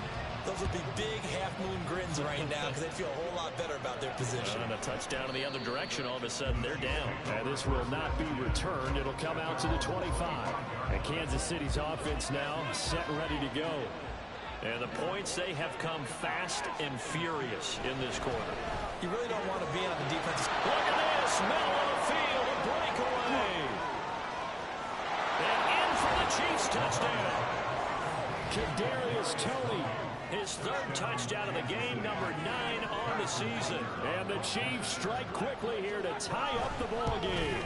those would be big half-moon grins right now because they'd feel a whole lot better about their position. And a touchdown in the other direction, all of a sudden they're down. And this will not be returned. It'll come out to the 25. And Kansas City's offense now set and ready to go. And the points, they have come fast and furious in this quarter. You really don't want to be on the defensive. Look at this. Middle of the field, a breakaway. And in for the Chiefs touchdown. Kadarius Toney, his 3rd touchdown of the game, number 9 on the season. And the Chiefs strike quickly here to tie up the ball game.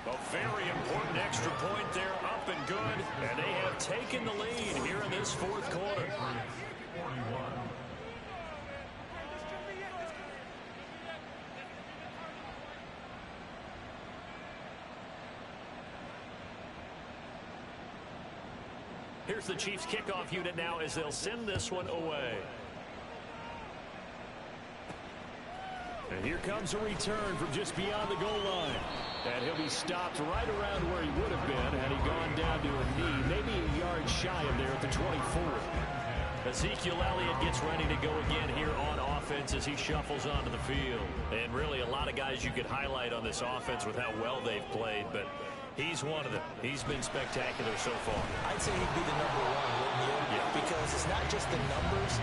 A very important extra point there, up and good. And they have taken the lead here in this 4th quarter. Here's the Chiefs kickoff unit now as they'll send this one away. And here comes a return from just beyond the goal line. And he'll be stopped right around where he would have been had he gone down to a knee, maybe a yard shy of there at the 24. Ezekiel Elliott gets ready to go again here on offense as he shuffles onto the field. And really a lot of guys you could highlight on this offense with how well they've played, but he's one of them. He's been spectacular so far. I'd say he'd be the number 1, wouldn't you? Yeah. Because it's not just the numbers.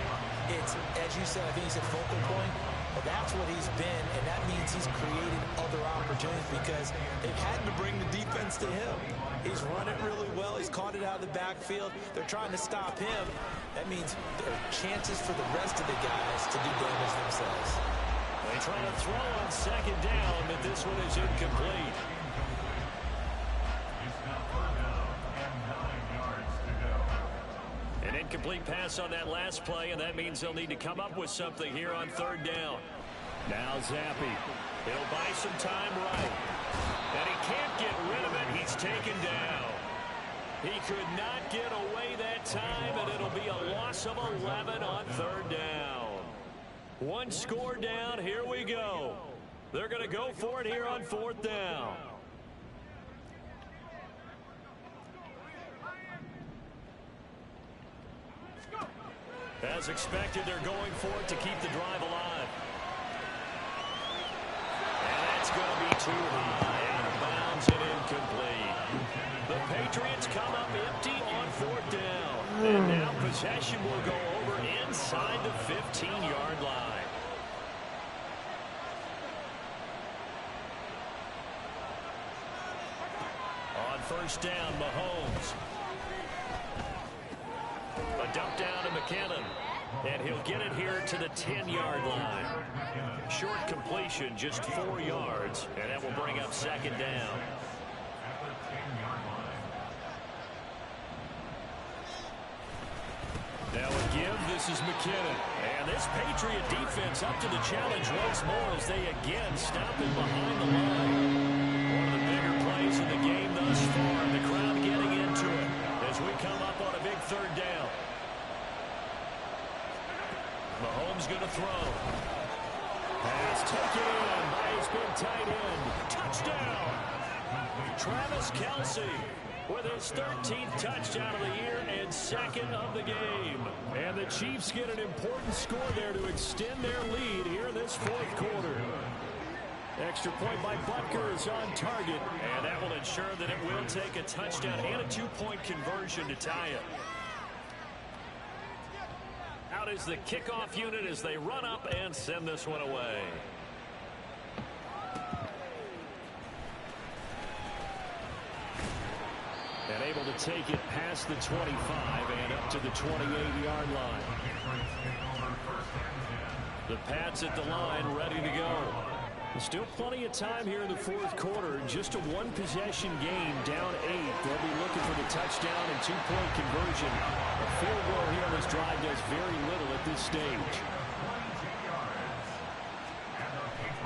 It's, as you said, I think you said focal point. But that's what he's been, and that means he's created other opportunities because they've had to bring the defense to him. He's run it really well. He's caught it out of the backfield. They're trying to stop him. That means there are chances for the rest of the guys to do damage themselves. They try to throw on 2nd down, but this one is incomplete. An incomplete pass on that last play, and that means they'll need to come up with something here on third down. Now Zappi. He'll buy some time right. And he can't get rid of it. He's taken down. He could not get away that time, and it'll be a loss of 11 on third down. One score down. Here we go. They're going to go for it here on fourth down. As expected, they're going for it to keep the drive alive. And that's going to be too high, out of bounds and incomplete. The Patriots come up empty on fourth down. And now possession will go over inside the 15-yard line. On first down, Mahomes. A dump down to McKinnon. And he'll get it here to the 10-yard line. Short completion, just 4 yards. And that will bring up second down. Now a give, this is McKinnon. And this Patriot defense up to the challenge once more as they again stop him behind the line. One of the bigger plays in the game thus far, and the crowd getting into it as we come up on a big third down. Mahomes going to throw. Pass taken in by his big tight end. Touchdown! Travis Kelce with his 13th touchdown of the year and second of the game. And the Chiefs get an important score there to extend their lead here in this fourth quarter. Extra point by Butker is on target. And that will ensure that it will take a touchdown and a 2-point conversion to tie it. Out is the kickoff unit as they run up and send this one away. And able to take it past the 25 and up to the 28-yard line. The Pats at the line, ready to go. There's still plenty of time here in the fourth quarter. Just a one-possession game, down 8. They'll be looking for the touchdown and 2-point conversion. A field goal here on this drive does very little at this stage.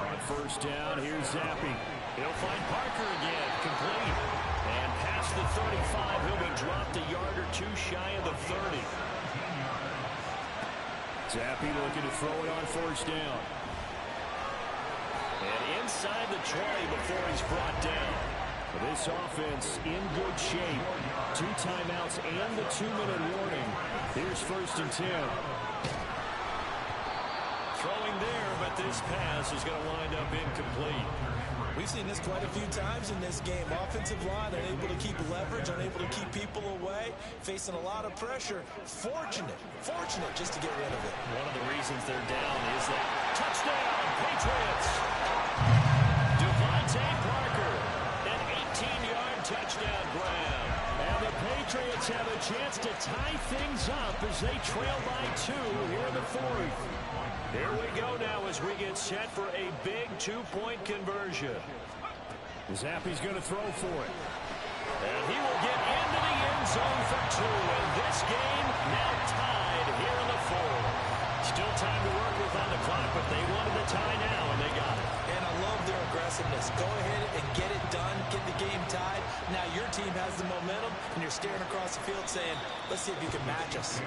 On first down, here's Zappi. He'll find Parker again, complete. And past the 35, he'll be dropped a yard or two shy of the 30. Zappi looking to throw it on first down. And inside the 20 before he's brought down. This offense in good shape. 2 timeouts and the 2-minute warning. Here's first and 10. Throwing there, but this pass is going to wind up incomplete. We've seen this quite a few times in this game. Offensive line unable to keep leverage, unable to keep people away, facing a lot of pressure. Fortunate just to get rid of it. One of the reasons they're down is that touchdown, Patriots. Devontae Parker, an 18-yard touchdown grab. And the Patriots have a chance to tie things up as they trail by 2 here in the fourth. Here we go now as we get set for a big 2-point conversion. Zappi's going to throw for it. And he will get into the end zone for 2. And this game now tied here in the fourth. Still time to work with on the clock, but they wanted the tie now, and they got it. And I love their aggressiveness. Go ahead and get it done, get the game tied. Now your team has the momentum, and you're staring across the field saying, let's see if you can match us.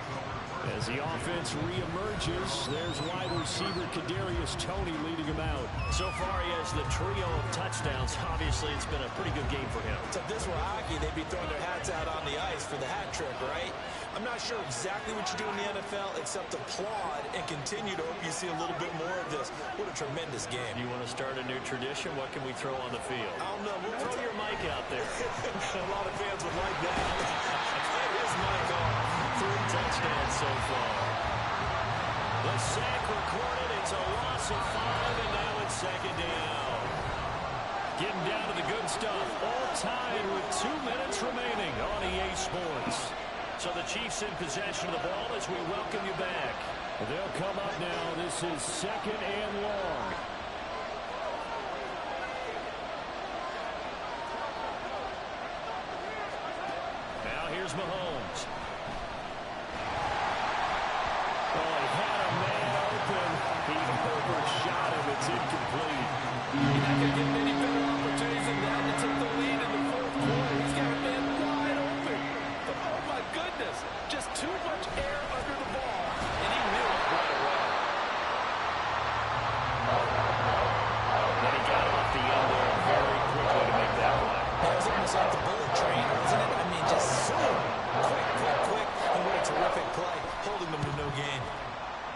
As the offense reemerges, there's wide receiver Kadarius Toney leading him out. So far, he has the trio of touchdowns. Obviously, it's been a pretty good game for him. So if this were hockey, they'd be throwing their hats out on the ice for the hat trick, right? I'm not sure exactly what you do in the NFL except applaud and continue to hope you see a little bit more of this. What a tremendous game. You want to start a new tradition? What can we throw on the field? I don't know. We'll Throw your mic out there. A lot of fans would like that. That is mic on. 3 touchdowns so far. The sack recorded. It's a loss of 5, and now it's second down. Getting down to the good stuff. All tied with 2 minutes remaining on EA Sports. So the Chiefs in possession of the ball as we welcome you back. They'll come up now. This is second and long. Now here's Mahomes. He overshot him. It's incomplete. You're not going to get many better opportunities than that to take the lead in the fourth quarter. He's got a man wide open. But, oh, my goodness, just too much air under the ball, and he knew it right away. Then he got off the end there very quickly to make that one. That was almost like the bullet train, wasn't it? I mean, just so quick, and what a terrific play, holding them to no gain.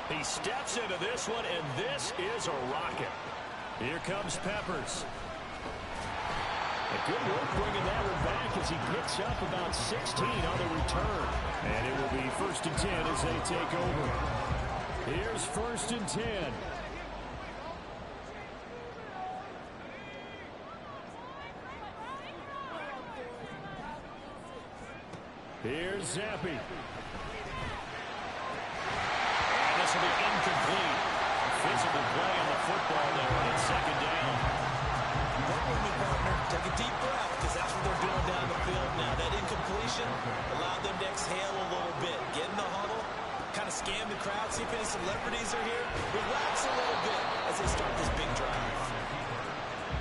He steps into this one, and this is a rocket. Here comes Peppers. A good work bringing that one back as he picks up about 16 on the return. And it will be 1st and 10 as they take over. Here's 1st and 10. Here's Zappi. And this will be incomplete. Physical play on the football there, and it's 2nd down. Don't worry, partner. Take a deep breath, because that's what they're doing down the field now. That incompletion allowed them to exhale a little bit. Get in the huddle, kind of scan the crowd, see if any celebrities are here. Relax a little bit as they start this big drive.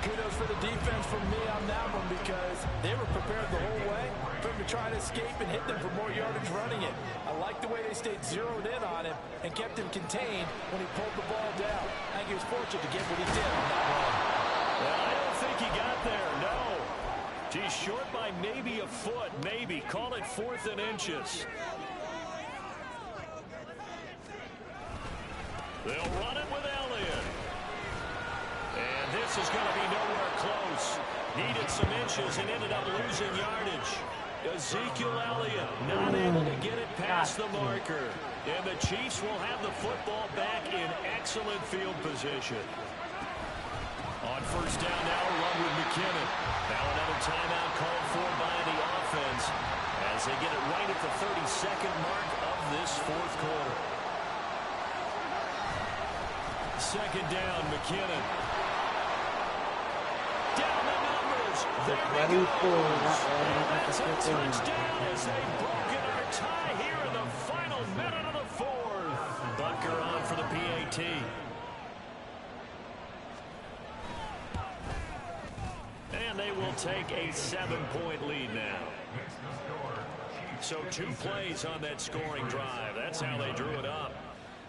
Kudos for the defense from me on that one, because they were prepared the whole way for him to try to escape and hit them for more yardage running it. I like the way they stayed zeroed in on him and kept him contained when he pulled the ball down. I think he was fortunate to get what he did on that run. Well, I don't think he got there, no. He's short by maybe a foot, maybe. Call it 4th and inches. They'll run it with Elliott. And this is going to be nowhere close. Needed some inches and ended up losing yardage. Ezekiel Elliott not able to get it past the marker. And the Chiefs will have the football back in excellent field position. On 1st down now, run with McKinnon. Now another timeout called for by the offense as they get it right at the 32nd mark of this 4th quarter. 2nd down, McKinnon. Down the numbers. There he goes. That's a touchdown as they've broken our tie here in the final minute of the 4th. Bunker on for the PAT. And they will take a 7-point lead now. So 2 plays on that scoring drive. That's how they drew it up.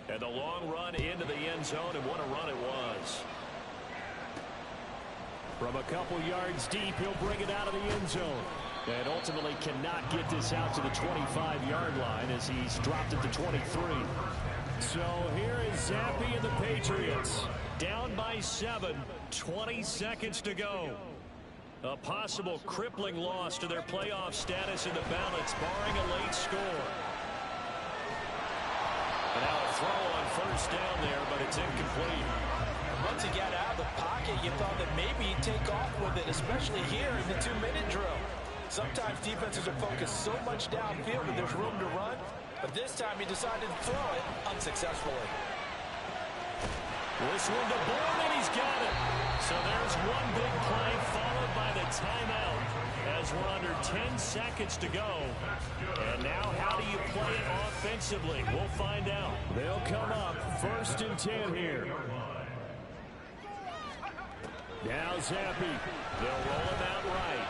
And the long run into the end zone, and what a run it was. From a couple yards deep, he'll bring it out of the end zone. And ultimately cannot get this out to the 25-yard line as he's dropped at the 23. So here is Zappi and the Patriots. Down by 7, 20 seconds to go. A possible crippling loss to their playoff status in the balance, barring a late score. And now a throw on 1st down there, but it's incomplete. Once he got out of the pocket, you thought that maybe he'd take off with it, especially here in the 2-minute drill. Sometimes defenses are focused so much downfield that there's room to run, but this time he decided to throw it unsuccessfully. This one to Bourne, and he's got it. So there's one big play followed by the timeout as we're under 10 seconds to go. And now how do you play it offensively? We'll find out. They'll come up 1st and 10 here. Now Zappi. They'll roll him out right.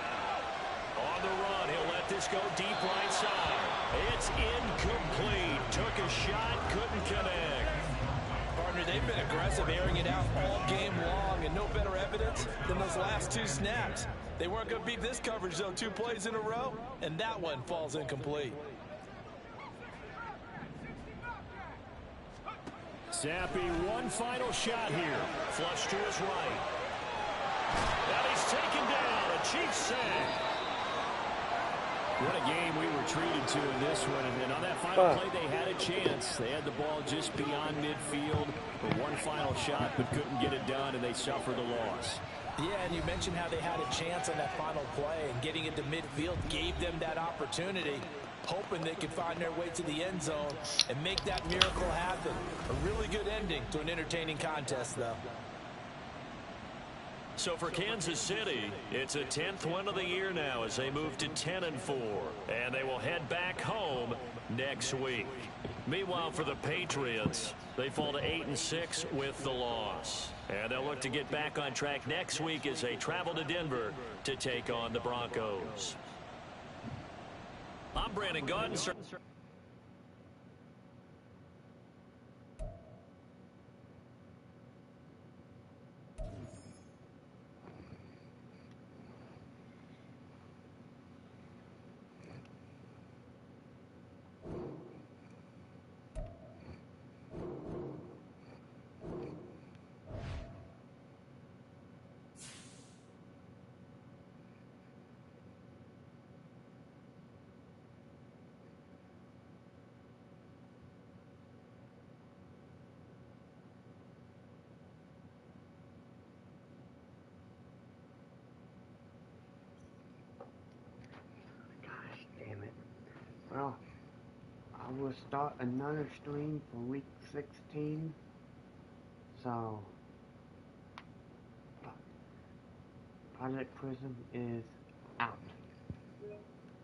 On the run, he'll let this go deep right side. It's incomplete. Took a shot, couldn't connect. Partner, they've been aggressive, airing it out all game long, and no better evidence than those last 2 snaps. They weren't going to beat this coverage, though, 2 plays in a row, and that one falls incomplete. Zappi, one final shot here. Flush to his right. And he's taken down. A Chiefs sack. What a game we were treated to in this one. And then on that final play, they had a chance. They had the ball just beyond midfield for one final shot, but couldn't get it done, and they suffered a loss. Yeah, and you mentioned how they had a chance on that final play, and getting into midfield gave them that opportunity, hoping they could find their way to the end zone and make that miracle happen. A really good ending to an entertaining contest, though. So for Kansas City, it's a 10th win of the year now as they move to 10-4, and they will head back home next week. Meanwhile, for the Patriots, they fall to 8-6 with the loss. And they'll look to get back on track next week as they travel to Denver to take on the Broncos. I'm Brandon Gaudin. Damn it. Well, I will start another stream for week 16. So, Pilot Prism is out.